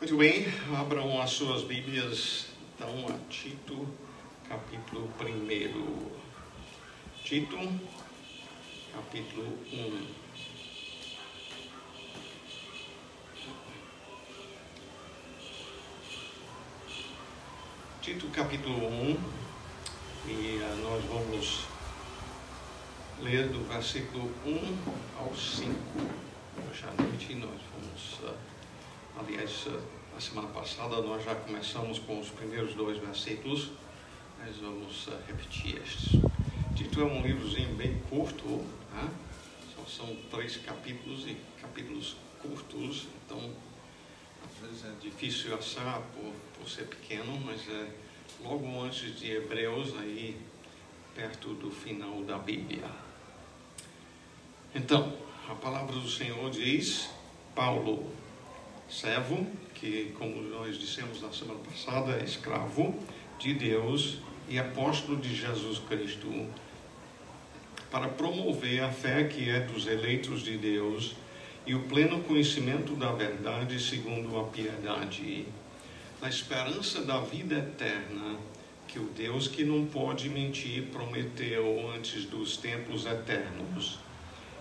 Muito bem, abram as suas Bíblias, então, a Tito, capítulo 1. Tito, capítulo 1. Tito, capítulo 1, e nós vamos ler do versículo 1 ao 5. Hoje à noite nós vamos... Aliás, na semana passada nós já começamos com os primeiros 2 versículos, mas vamos repetir estes. Tito é um livrozinho bem curto, né? São 3 capítulos e capítulos curtos, então às vezes é difícil achar por ser pequeno, mas é logo antes de Hebreus, aí perto do final da Bíblia. Então, a palavra do Senhor diz: Paulo, servo, que, como nós dissemos na semana passada, é escravo de Deus e apóstolo de Jesus Cristo, para promover a fé que é dos eleitos de Deus e o pleno conhecimento da verdade segundo a piedade, na esperança da vida eterna, que o Deus que não pode mentir prometeu antes dos tempos eternos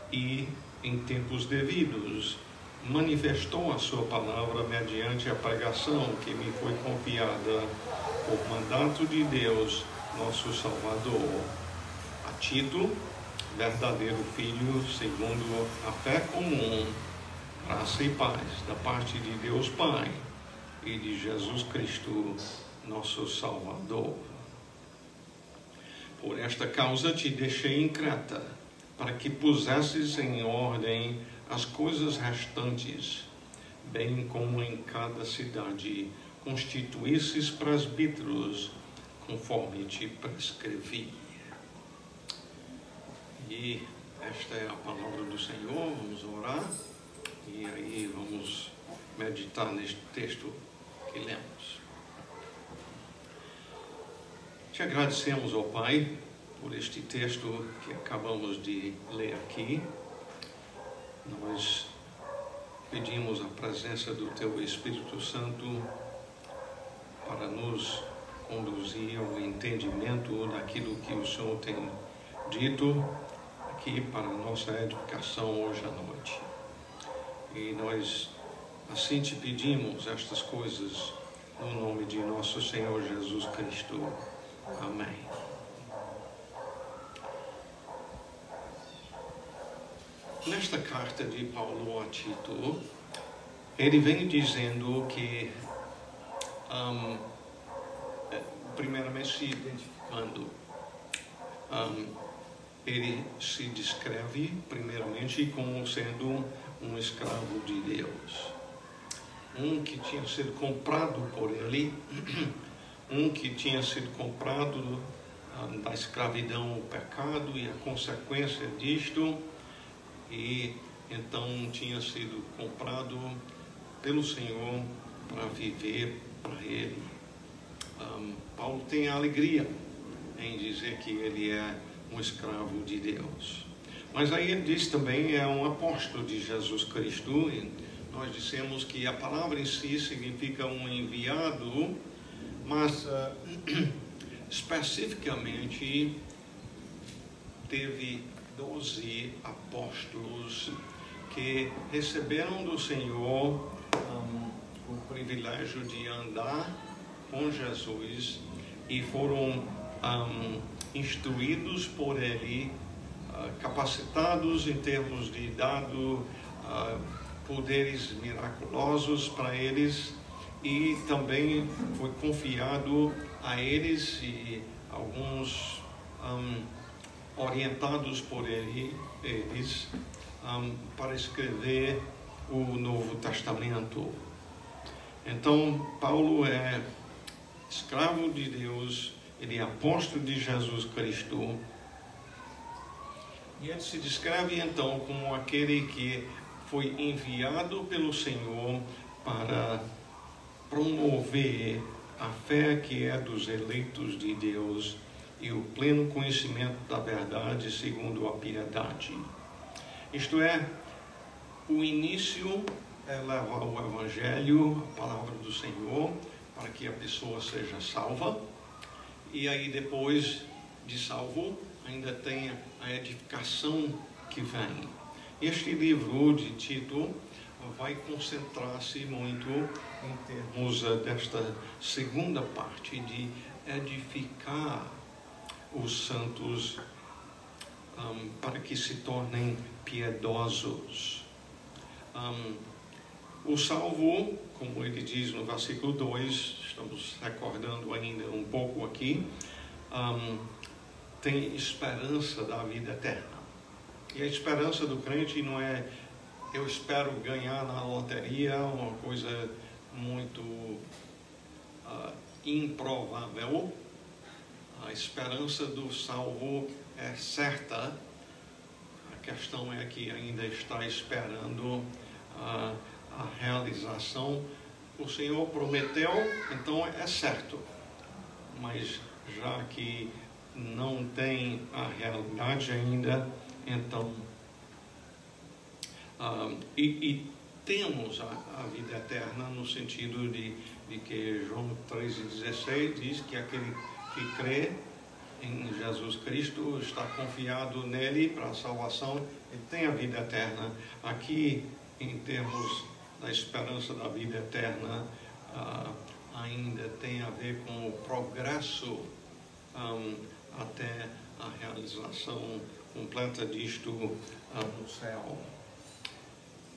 e, em tempos devidos, manifestou a sua palavra mediante a pregação que me foi confiada por mandato de Deus, nosso Salvador. A Tito, verdadeiro filho, segundo a fé comum, graça e paz da parte de Deus Pai e de Jesus Cristo, nosso Salvador. Por esta causa te deixei em Creta, para que pusesses em ordem as coisas restantes, bem como em cada cidade constituísses presbíteros, conforme te prescrevi. E esta é a palavra do Senhor. Vamos orar e aí vamos meditar neste texto que lemos. Te agradecemos, ó Pai, por este texto que acabamos de ler aqui. Nós pedimos a presença do Teu Espírito Santo para nos conduzir ao entendimento daquilo que o Senhor tem dito aqui para a nossa edificação hoje à noite. E nós assim te pedimos estas coisas no nome de nosso Senhor Jesus Cristo. Amém. Nesta carta de Paulo a Tito, ele vem dizendo que, primeiramente se identificando, ele se descreve primeiramente como sendo um escravo de Deus, um que tinha sido comprado por ele, um que tinha sido comprado da escravidão ao pecado e a consequência disto, e então tinha sido comprado pelo Senhor para viver para Ele. Paulo tem a alegria em dizer que ele é um escravo de Deus. Mas aí ele diz também é um apóstolo de Jesus Cristo, e nós dissemos que a palavra em si significa um enviado, mas especificamente teve 12 apóstolos que receberam do Senhor o privilégio de andar com Jesus e foram instruídos por Ele, capacitados em termos de dado poderes miraculosos para eles, e também foi confiado a eles e alguns orientados por eles para escrever o Novo Testamento. Então, Paulo é escravo de Deus, ele é apóstolo de Jesus Cristo, e ele se descreve então como aquele que foi enviado pelo Senhor para promover a fé que é dos eleitos de Deus e o pleno conhecimento da verdade segundo a piedade. Isto é, o início é levar o Evangelho, a palavra do Senhor, para que a pessoa seja salva. E aí depois de salvo, ainda tem a edificação que vem. Este livro de Tito vai concentrar-se muito em termos desta segunda parte de edificar os santos para que se tornem piedosos. O salvo, como ele diz no versículo 2, estamos recordando ainda um pouco aqui, tem esperança da vida eterna. E a esperança do crente não é eu espero ganhar na loteria, uma coisa muito improvável. A esperança do salvo é certa. A questão é que ainda está esperando a realização. O Senhor prometeu, então é certo. Mas já que não tem a realidade ainda, então e temos a vida eterna no sentido de que João 3,16 diz que aquele que crê em Jesus Cristo está confiado nele para a salvação, ele tem a vida eterna. Aqui, em termos da esperança da vida eterna, ainda tem a ver com o progresso até a realização completa disto no céu.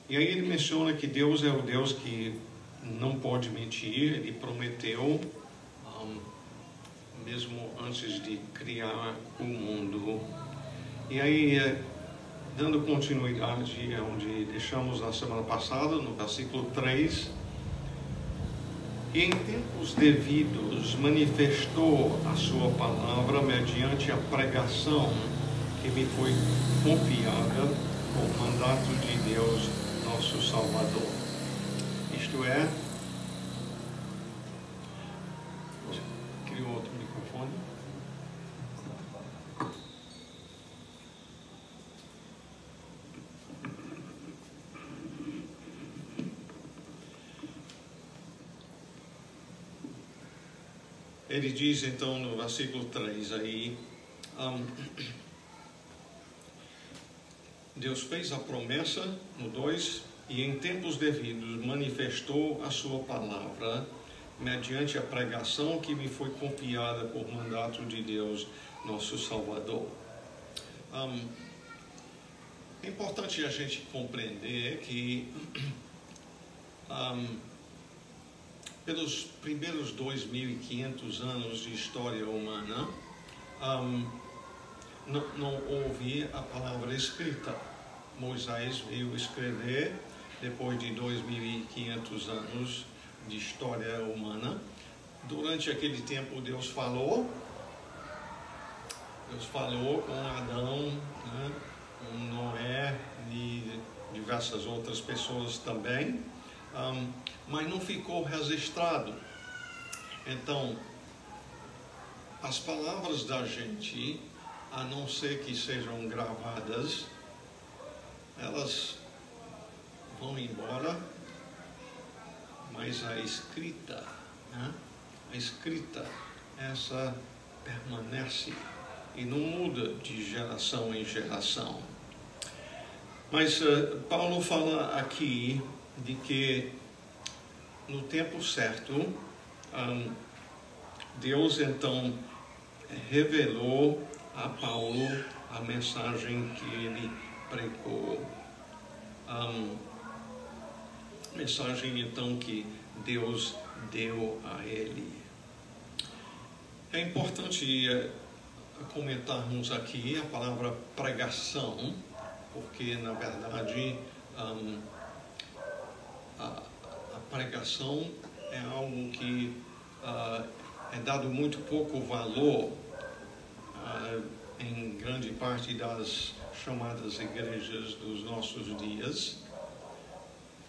E aí ele menciona que Deus é o Deus que não pode mentir. Ele prometeu, mesmo antes de criar o mundo. E aí, dando continuidade onde deixamos na semana passada, no versículo 3, e em tempos devidos manifestou a sua palavra mediante a pregação que me foi confiada por mandato de Deus, nosso Salvador. Isto é, criou outro microfone. Ele diz então no versículo 3 aí, Deus fez a promessa, no 2, e em tempos devidos manifestou a sua palavra, mediante a pregação que me foi confiada por mandato de Deus, nosso Salvador. É importante a gente compreender que pelos primeiros 2.500 anos de história humana, não houve a palavra escrita. Moisés veio escrever depois de 2.500 anos de história humana. Durante aquele tempo Deus falou com Adão, né, com Noé e diversas outras pessoas também, mas não ficou registrado. Então, as palavras da gente, a não ser que sejam gravadas, elas vão embora, mas a escrita, né? A escrita, essa permanece e não muda de geração em geração. Mas Paulo fala aqui de que no tempo certo, Deus então revelou a Paulo a mensagem que ele pregou. Mensagem então que Deus deu a ele. É importante comentarmos aqui a palavra pregação, porque na verdade a pregação é algo que é dado muito pouco valor em grande parte das chamadas igrejas dos nossos dias.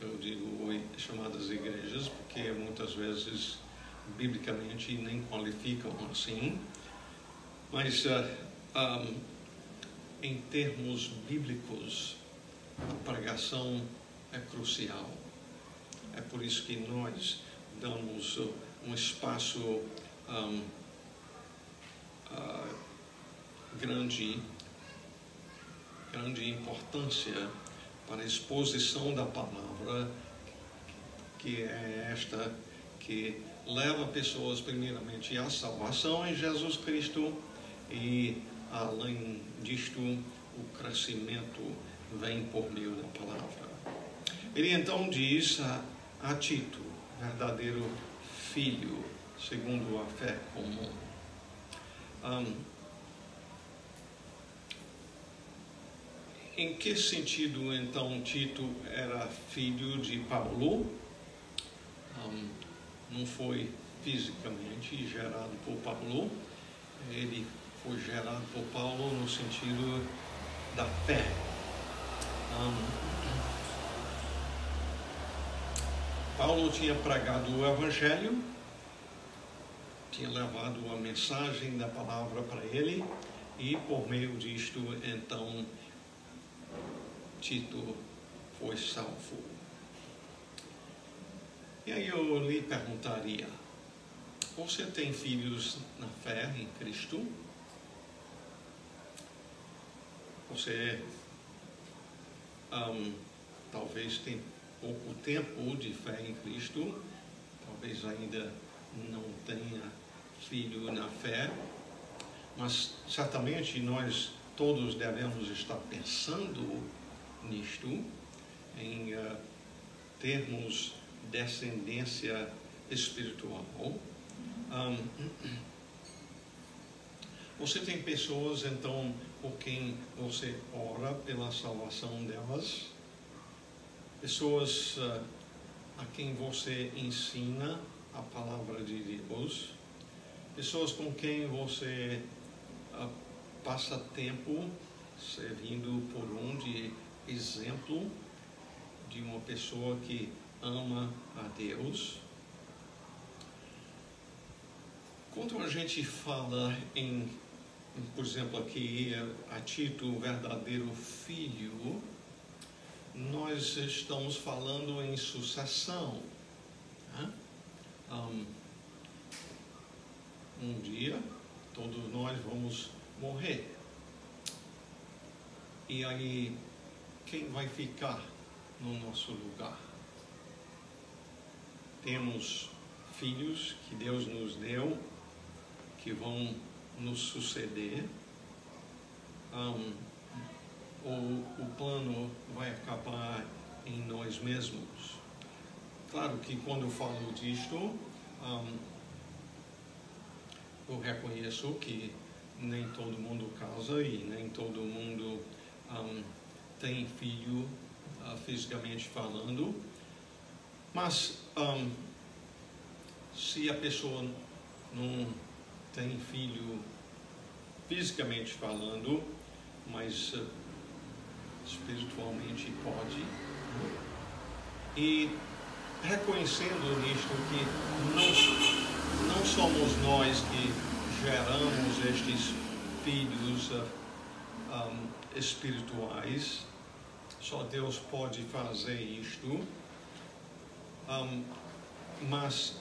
Eu digo chamadas igrejas porque muitas vezes biblicamente nem qualificam assim, mas em termos bíblicos a pregação é crucial. É por isso que nós damos um espaço grande importância para a exposição da palavra, que é esta que leva pessoas primeiramente à salvação em Jesus Cristo, e além disto o crescimento vem por meio da palavra. Ele então diz a Tito, verdadeiro filho, segundo a fé comum. Em que sentido, então, Tito era filho de Paulo? Não foi fisicamente gerado por Paulo, ele foi gerado por Paulo no sentido da fé. Paulo tinha pregado o Evangelho, tinha levado a mensagem da palavra para ele, e por meio disto, então, Tito foi salvo. E aí eu lhe perguntaria: você tem filhos na fé em Cristo? Você talvez tem pouco tempo de fé em Cristo, talvez ainda não tenha filho na fé, mas certamente nós todos devemos estar pensando nisto, em termos descendência espiritual. Você tem pessoas, então, por quem você ora pela salvação delas? Pessoas a quem você ensina a palavra de Deus? Pessoas com quem você passa tempo servindo por de exemplo de uma pessoa que ama a Deus? Quando a gente fala por exemplo, aqui a Tito, o verdadeiro filho, nós estamos falando em sucessão. Né? Um dia, todos nós vamos morrer. E aí, quem vai ficar no nosso lugar? Temos filhos que Deus nos deu, que vão nos suceder, ou o plano vai acabar em nós mesmos? Claro que quando eu falo disto, eu reconheço que nem todo mundo casa e nem todo mundo tem filho, fisicamente falando, mas se a pessoa não tem filho fisicamente falando, mas espiritualmente pode, e reconhecendo nisto que não somos nós que geramos estes filhos espirituais, só Deus pode fazer isto, mas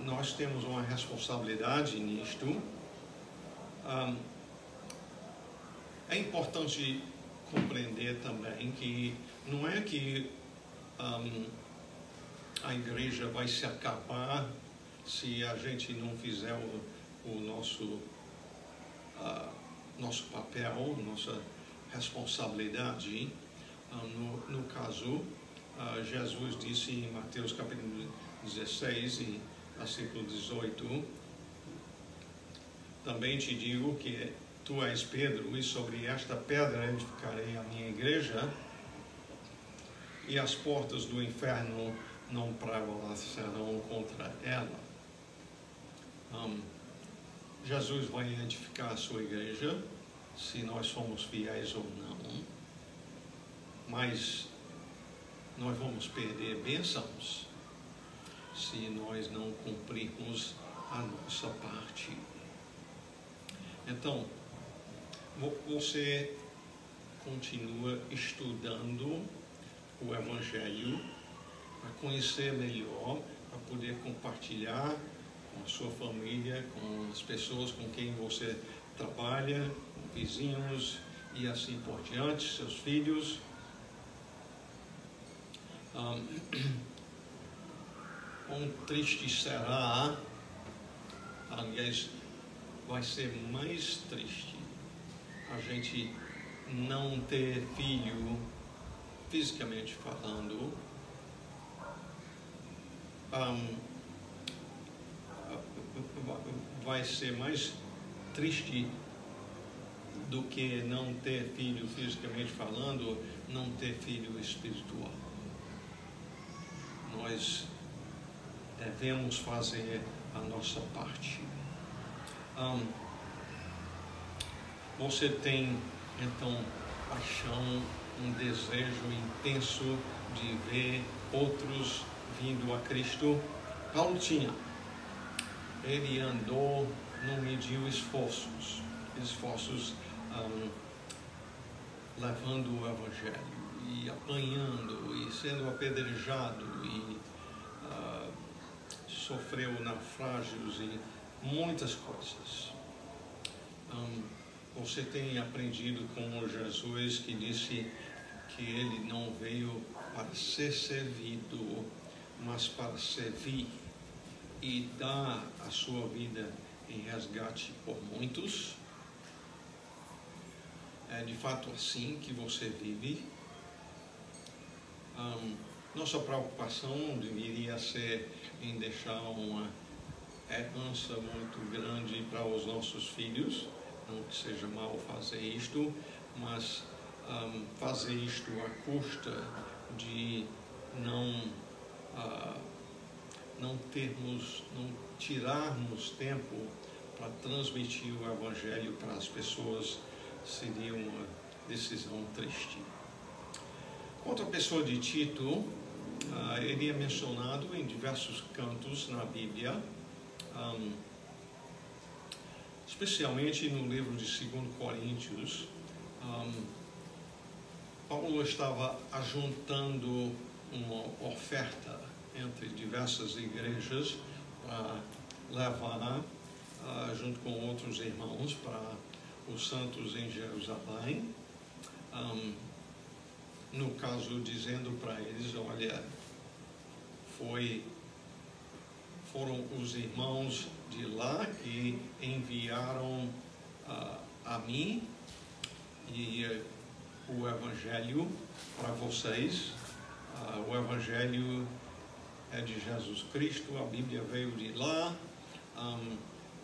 nós temos uma responsabilidade nisto. É importante compreender também que não é que a igreja vai se acabar se a gente não fizer o nosso papel, nossa responsabilidade. No caso, Jesus disse em Mateus capítulo 16 e versículo 18: também te digo que tu és Pedro, e sobre esta pedra edificarei a minha igreja, e as portas do inferno não prevalecerão contra ela. Jesus vai edificar a sua igreja, se nós somos fiéis ou não, mas nós vamos perder bênçãos se nós não cumprirmos a nossa parte. Então, você continua estudando o Evangelho para conhecer melhor, para poder compartilhar com a sua família, com as pessoas com quem você trabalha, com vizinhos e assim por diante, seus filhos. Quão triste será, aliás, vai ser mais triste a gente não ter filho, fisicamente falando, vai ser mais triste do que não ter filho, fisicamente falando, não ter filho espiritual. Nós devemos fazer a nossa parte. Você tem, então, paixão, um desejo intenso de ver outros vindo a Cristo? Paulo tinha. Ele andou, não mediu esforços levando o Evangelho e apanhando e sendo apedrejado e sofreu naufrágios e muitas coisas. Você tem aprendido com Jesus, que disse que ele não veio para ser servido, mas para servir e dar a sua vida em resgate por muitos. É de fato assim que você vive. Nossa preocupação deveria ser em deixar uma herança muito grande para os nossos filhos. Não que seja mal fazer isto, mas fazer isto à custa de não tirarmos tempo para transmitir o Evangelho para as pessoas seria uma decisão triste. Quanto à pessoa de Tito, ele é mencionado em diversos cantos na Bíblia, especialmente no livro de 2 Coríntios. Paulo estava ajuntando uma oferta entre diversas igrejas para levar, junto com outros irmãos, para os santos em Jerusalém. No caso, dizendo para eles, olha, foram os irmãos de lá que enviaram a mim e o Evangelho para vocês. O Evangelho é de Jesus Cristo, a Bíblia veio de lá.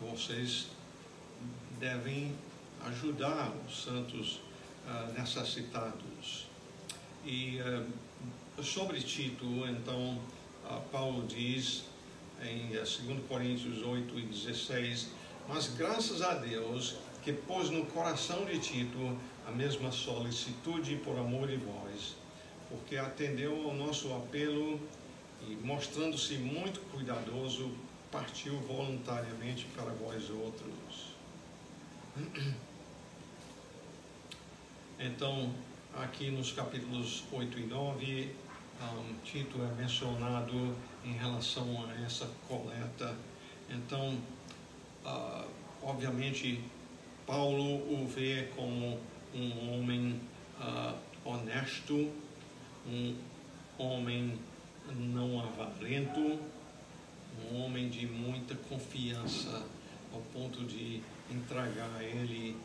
Vocês devem ajudar os santos necessitados. E sobre Tito, então, Paulo diz em 2 Coríntios 8 e 16, mas graças a Deus que pôs no coração de Tito a mesma solicitude por amor de vós, porque atendeu ao nosso apelo e, mostrando-se muito cuidadoso, partiu voluntariamente para vós outros. Então, aqui nos capítulos 8 e 9, Tito é mencionado em relação a essa coleta. Então, obviamente, Paulo o vê como um homem honesto, um homem não avarento, um homem de muita confiança, ao ponto de entregar a ele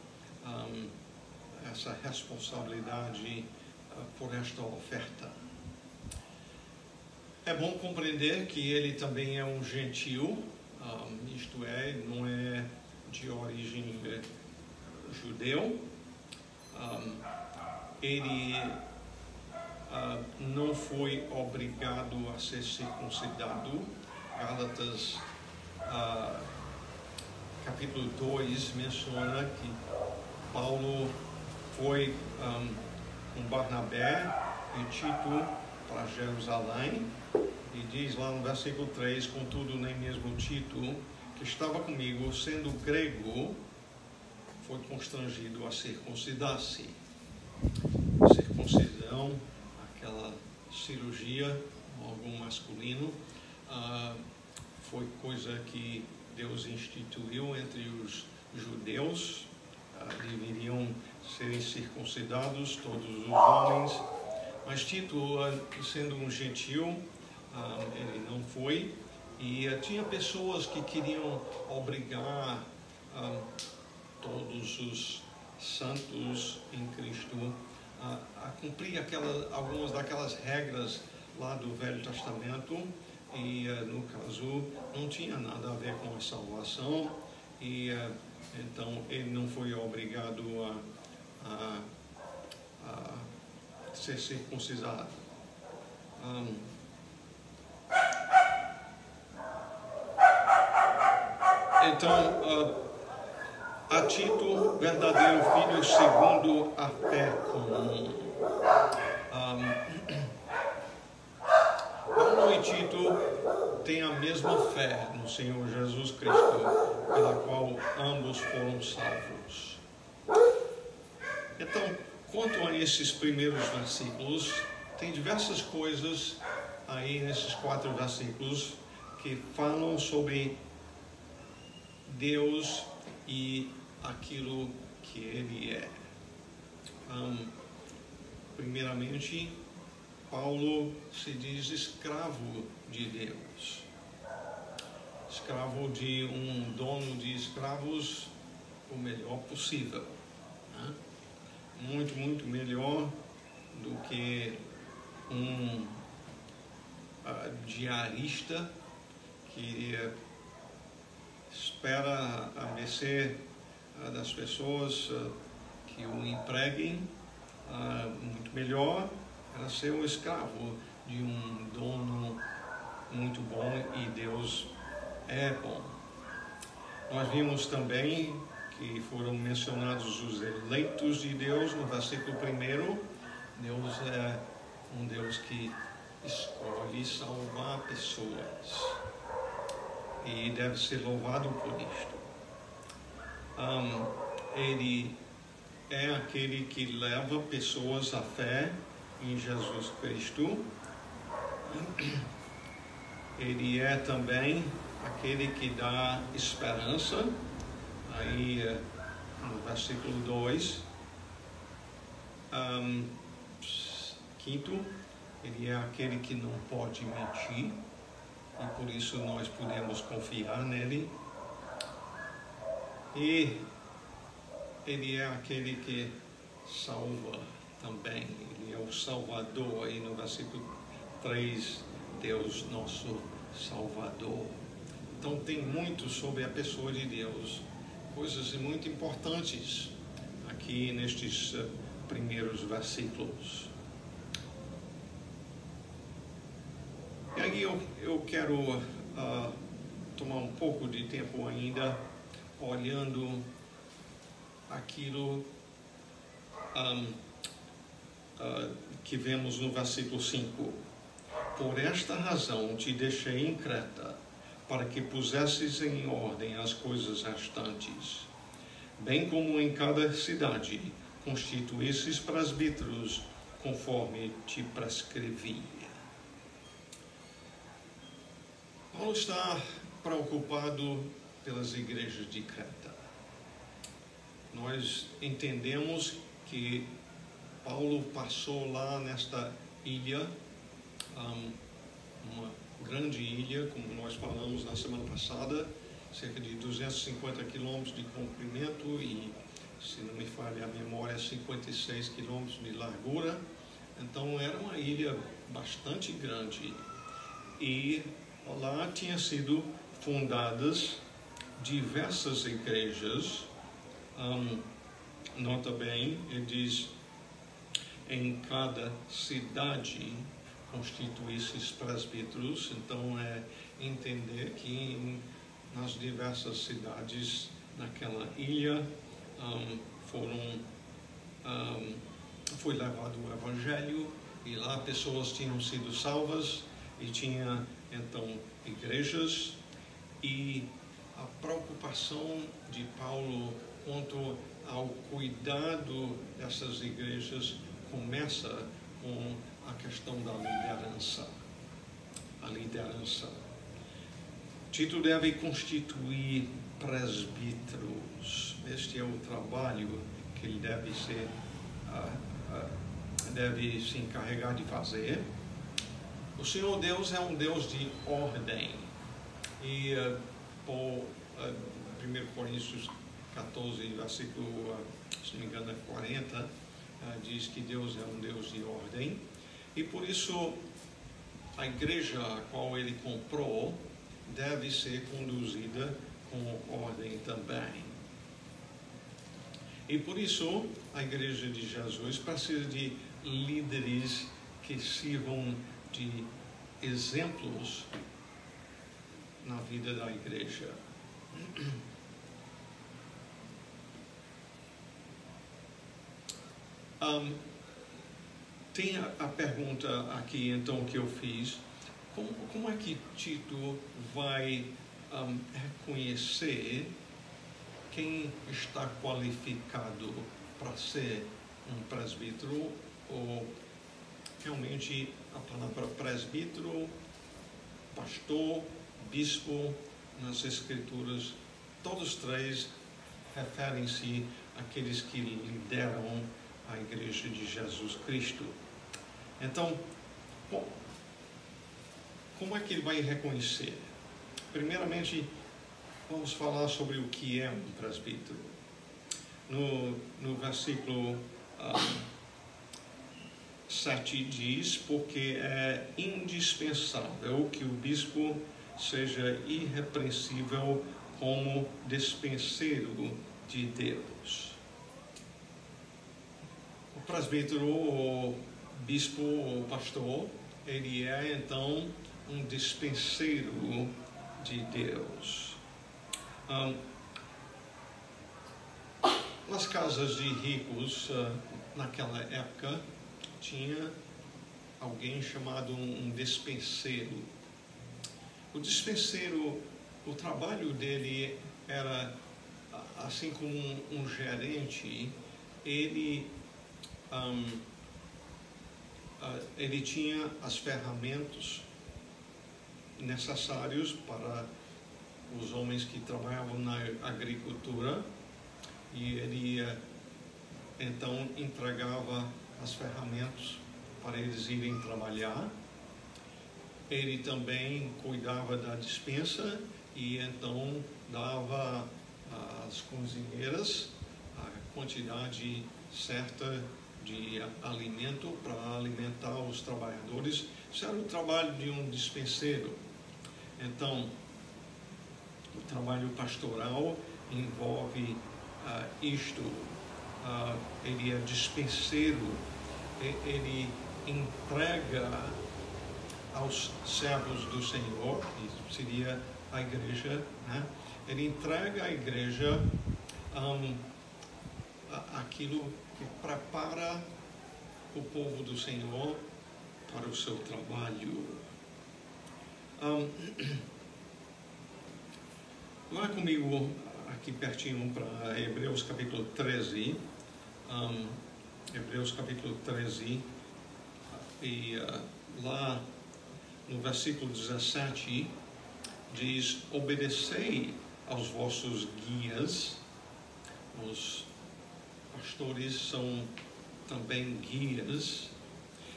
essa responsabilidade por esta oferta. É bom compreender que ele também é um gentil, isto é, não é de origem judeu. Ele não foi obrigado a ser circuncidado. Gálatas capítulo 2 menciona que Paulo foi com Barnabé e Tito para Jerusalém, e diz lá no versículo 3, contudo nem mesmo Tito, que estava comigo, sendo grego, foi constrangido a circuncidar-se. Circuncisão, aquela cirurgia órgão masculino, foi coisa que Deus instituiu entre os judeus. Deveriam serem circuncidados todos os homens, mas Tito, sendo um gentil, ele não foi, e tinha pessoas que queriam obrigar todos os santos em Cristo a cumprir algumas daquelas regras lá do Velho Testamento, e no caso não tinha nada a ver com a salvação, e então ele não foi obrigado a ser circuncisado. Então, a Tito, verdadeiro filho segundo a fé comum. Paulo e Tito têm a mesma fé no Senhor Jesus Cristo, pela qual ambos foram salvos. Então, quanto a esses primeiros versículos, tem diversas coisas aí nesses 4 versículos que falam sobre Deus e aquilo que Ele é. Primeiramente, Paulo se diz escravo de Deus. Escravo de um dono de escravos o melhor possível, né? Muito, muito melhor do que um diarista que espera a mercê das pessoas que o empreguem. Muito melhor era ser um escravo de um dono muito bom, e Deus é bom. Nós vimos também que foram mencionados os eleitos de Deus no versículo 1. Deus é um Deus que escolhe salvar pessoas, e deve ser louvado por isto. Ele é aquele que leva pessoas à fé em Jesus Cristo. Ele é também aquele que dá esperança, aí no versículo 2. Quinto, ele é aquele que não pode mentir, e por isso nós podemos confiar nele. E ele é aquele que salva também, ele é o Salvador, aí no versículo 3, Deus nosso Salvador. Então tem muito sobre a pessoa de Deus, coisas muito importantes aqui nestes primeiros versículos. E aí eu quero tomar um pouco de tempo ainda olhando aquilo que vemos no versículo 5. Por esta razão te deixei em Creta, para que pusesses em ordem as coisas restantes, bem como em cada cidade constituísses presbíteros, conforme te prescrevia. Paulo está preocupado pelas igrejas de Creta. Nós entendemos que Paulo passou lá nesta ilha, uma grande ilha, como nós falamos na semana passada, cerca de 250 quilômetros de comprimento e, se não me falha a memória, 56 quilômetros de largura. Então era uma ilha bastante grande, e lá tinham sido fundadas diversas igrejas. Nota bem, ele diz, em cada cidade constituísses presbíteros. Então é entender que nas diversas cidades naquela ilha foi levado o evangelho, e lá pessoas tinham sido salvas, e tinha então igrejas. E a preocupação de Paulo quanto ao cuidado dessas igrejas começa com a questão da liderança. a liderança. Tito deve constituir presbíteros. Este é o trabalho que ele deve se encarregar de fazer. O Senhor Deus é um Deus de ordem. E por 1 Coríntios 14, versículo, se não me engano, 40, diz que Deus é um Deus de ordem. E por isso, a igreja a qual ele comprou deve ser conduzida com ordem também. E por isso, a igreja de Jesus precisa de líderes que sirvam de exemplos na vida da igreja. Tem a pergunta aqui, então, que eu fiz. Como é que Tito vai reconhecer quem está qualificado para ser um presbítero? Ou realmente a palavra presbítero, pastor, bispo, nas escrituras, todos três referem-se àqueles que lideram a igreja de Jesus Cristo. Então, como é que ele vai reconhecer? Primeiramente, vamos falar sobre o que é um presbítero. No versículo 7 diz: porque é indispensável que o bispo seja irrepreensível como despenseiro de Deus. O presbítero, ou bispo, ou pastor, ele é então um despenseiro de Deus. Nas casas de ricos, naquela época, tinha alguém chamado um despenseiro. O despenseiro, o trabalho dele era, assim como um gerente, ele tinha as ferramentas necessárias para os homens que trabalhavam na agricultura, e ele então entregava as ferramentas para eles irem trabalhar. Ele também cuidava da despensa e então dava às cozinheiras a quantidade certa de alimento para alimentar os trabalhadores. Isso era o trabalho de um despenseiro. Então, o trabalho pastoral envolve isto. Ele é despenseiro, ele entrega aos servos do Senhor, que seria a igreja, né? Ele entrega à igreja aquilo que prepara o povo do Senhor para o seu trabalho. Vá comigo aqui pertinho para Hebreus capítulo 13. Hebreus capítulo 13. E lá no versículo 17 diz: obedecei aos vossos guias. Os pastores são também guias,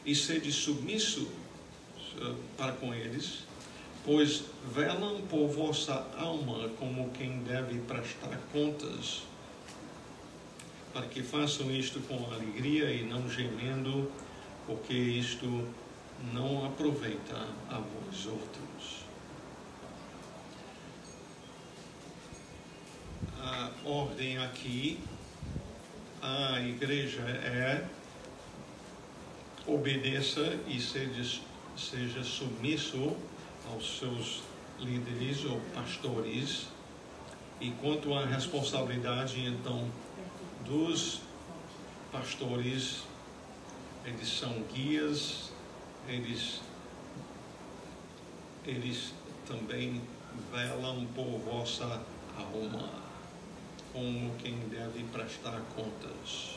e sede submisso para com eles, pois velam por vossa alma como quem deve prestar contas, para que façam isto com alegria e não gemendo, porque isto não aproveita a vós outros. A ordem aqui, a igreja é: obedeça e seja submisso aos seus líderes ou pastores. E quanto à responsabilidade, então, dos pastores, eles são guias, eles também velam por vossa alma, como quem deve prestar contas.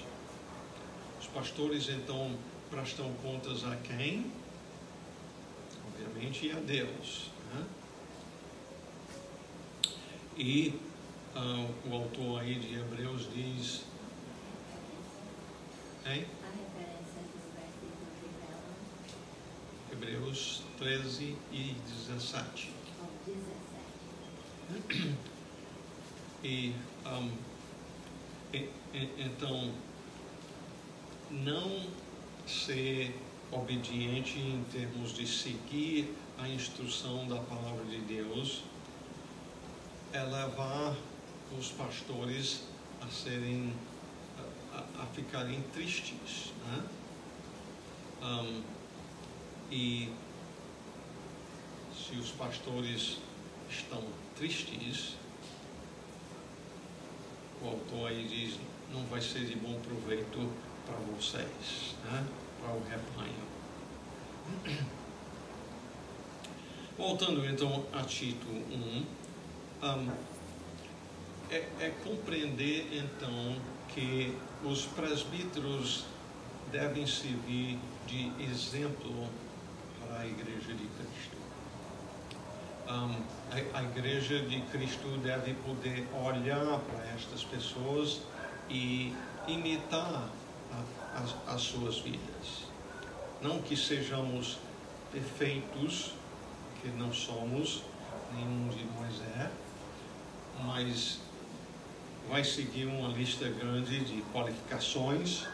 Os pastores, então, prestam contas a quem? obviamente, a Deus, né? E o autor aí de Hebreus diz... Hein? A referência do versículo que revela. Hebreus 13 e 17. Ou 17. E, então, não ser obediente em termos de seguir a instrução da palavra de Deus é levar os pastores a serem, a ficarem tristes, né? E se os pastores estão tristes, o autor aí diz, não vai ser de bom proveito para vocês, né? Para o rebanho. Voltando então a Tito 1, é compreender então que os presbíteros devem servir de exemplo para a Igreja de Cristo. A Igreja de Cristo deve poder olhar para estas pessoas e imitar as suas vidas. Não que sejamos perfeitos, que não somos, nenhum de nós é, mas vai seguir uma lista grande de qualificações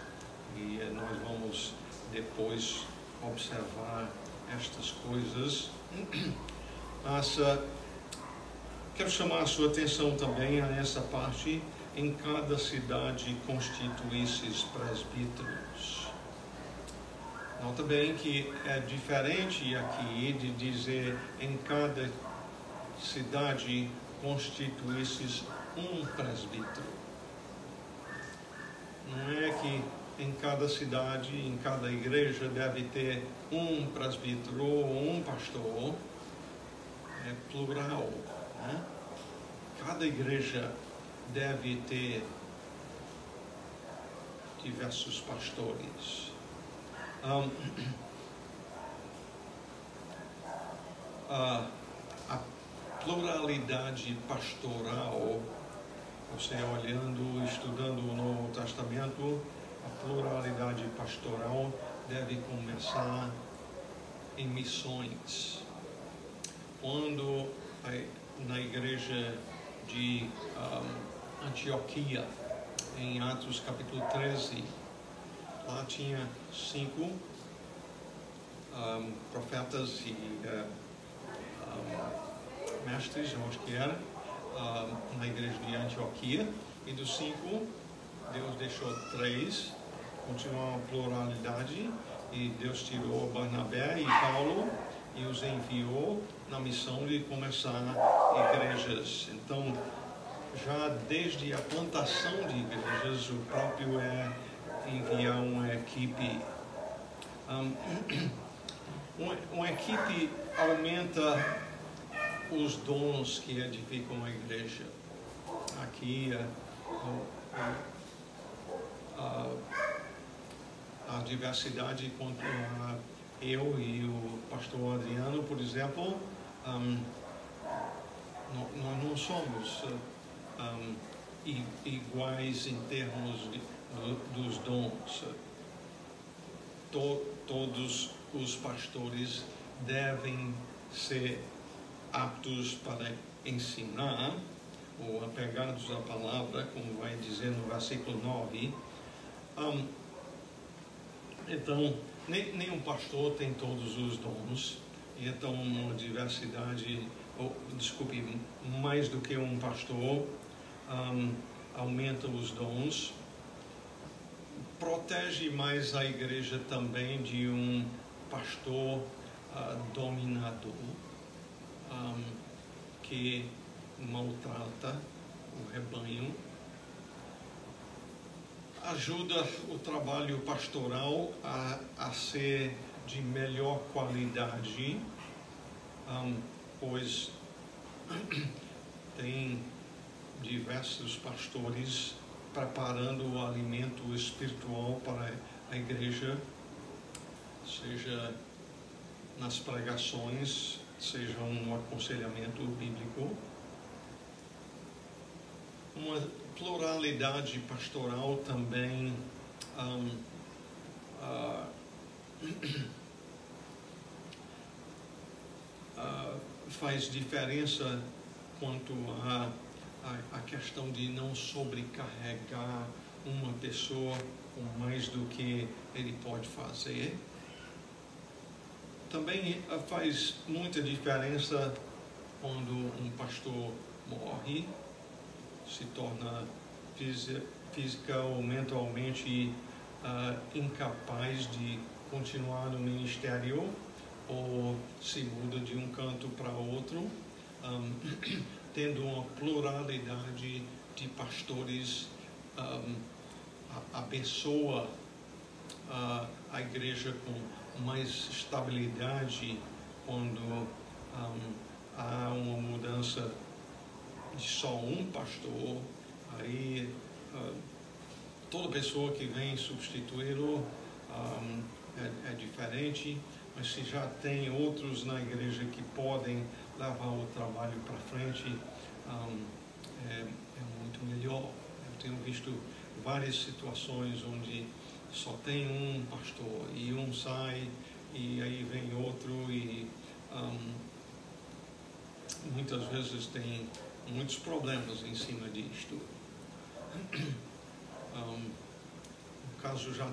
e nós vamos depois observar estas coisas. Mas quero chamar a sua atenção também a essa parte. Em cada cidade constituísse presbíteros. Nota bem que é diferente aqui de dizer em cada cidade constituísse um presbítero. Não é que em cada cidade, em cada igreja deve ter um presbítero ou um pastor. É plural, né? Cada igreja deve ter diversos pastores. A pluralidade pastoral, você olhando, estudando o Novo Testamento, a pluralidade pastoral deve começar em missões. Quando na igreja de Antioquia, em Atos capítulo 13, lá tinha 5 profetas e mestres, eu acho que era, na igreja de Antioquia, e dos 5, Deus deixou 3, continuou a pluralidade, e Deus tirou Barnabé e Paulo e os enviou na missão de começar igrejas. Então, já desde a plantação de igrejas, o próprio é enviar uma equipe. Uma equipe aumenta os dons que edificam a igreja. Aqui a diversidade quanto a eu e o pastor Adriano, por exemplo, nós não somos iguais em termos dos dons. Todos os pastores devem ser aptos para ensinar, ou apegados à palavra, como vai dizer no versículo 9. Então, nenhum pastor tem todos os dons, e então uma diversidade, mais do que um pastor, aumenta os dons, protege mais a igreja também de um pastor dominador, que maltrata o rebanho. Ajuda o trabalho pastoral a ser de melhor qualidade, pois tem diversos pastores preparando o alimento espiritual para a igreja, seja nas pregações seja um aconselhamento bíblico. Uma pluralidade pastoral também faz diferença quanto a questão de não sobrecarregar uma pessoa com mais do que ele pode fazer. Também faz muita diferença quando um pastor morre, se torna física ou mentalmente incapaz de continuar no ministério, ou se muda de um canto para outro, tendo uma pluralidade de pastores abençoa a igreja com mais estabilidade quando há uma mudança de só um pastor. Aí toda pessoa que vem substituí-lo é diferente, mas se já tem outros na igreja que podem levar o trabalho para frente, é muito melhor. Eu tenho visto várias situações onde só tem um pastor e um sai e aí vem outro, e muitas vezes tem muitos problemas em cima disto. No caso, já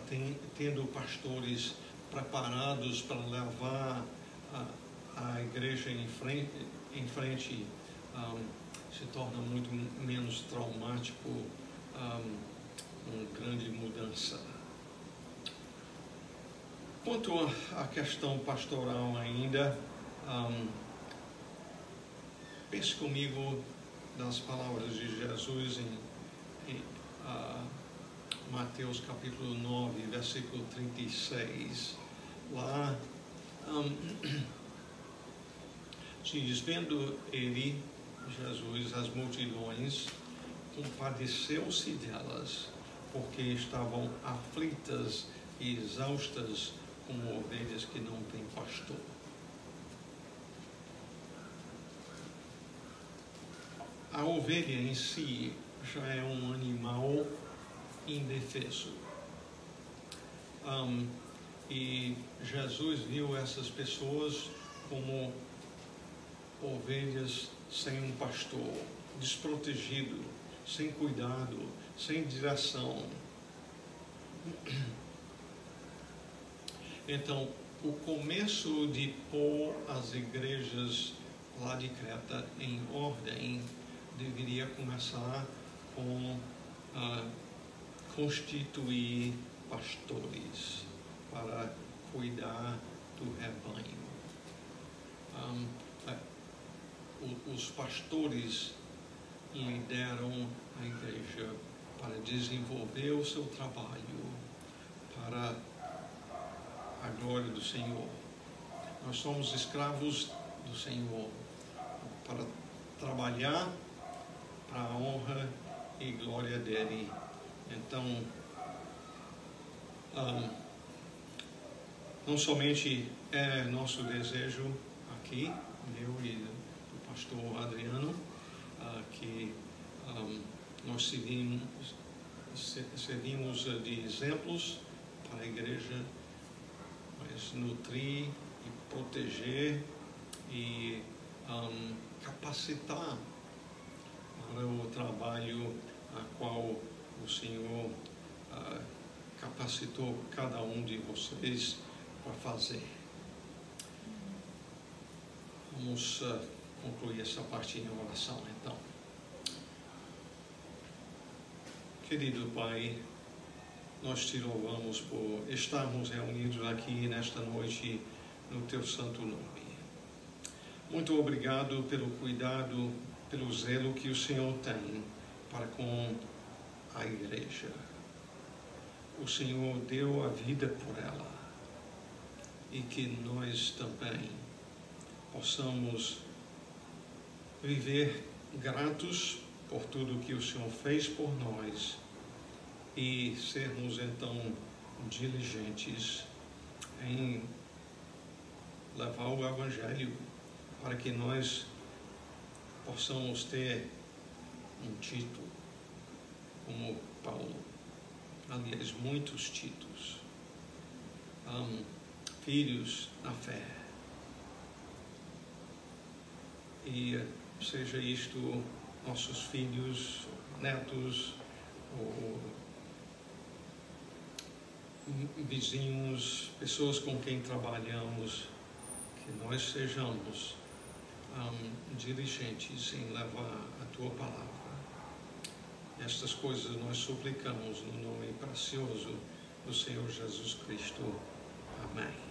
tendo pastores preparados para levar a igreja em frente, se torna muito menos traumático uma grande mudança. Quanto à questão pastoral ainda, pense comigo nas palavras de Jesus em Mateus capítulo 9, versículo 36. Lá se diz: vendo ele, Jesus, as multidões, compadeceu-se delas, porque estavam aflitas e exaustas como ovelhas que não têm pastor. A ovelha em si já é um animal indefeso. E Jesus viu essas pessoas como ovelhas sem um pastor, desprotegido, sem cuidado, sem direção. Então, o começo de pôr as igrejas lá de Creta em ordem deveria começar com constituir pastores para cuidar do rebanho. Os pastores lideram a igreja para desenvolver o seu trabalho para a glória do Senhor. Nós somos escravos do Senhor para trabalhar para a honra e glória dele. Então, não somente é nosso desejo aqui, meu e do pastor Adriano, que nós servimos de exemplos para a igreja, mas nutrir e proteger e capacitar para o trabalho a qual o Senhor capacitou cada um de vocês para fazer. Vamos concluir essa parte em oração, então. Querido Pai, nós te louvamos por estarmos reunidos aqui nesta noite no teu santo nome. Muito obrigado pelo cuidado, pelo zelo que o Senhor tem para com a igreja. O Senhor deu a vida por ela, e que nós também possamos viver gratos por tudo que o Senhor fez por nós e sermos então diligentes em levar o Evangelho para que nós possamos ter um título como Paulo. Aliás, muitos títulos. Filhos na fé. E seja isto nossos filhos, netos, ou vizinhos, pessoas com quem trabalhamos, que nós sejamos diligentes em levar a tua palavra. Estas coisas nós suplicamos no nome precioso do Senhor Jesus Cristo. Amém.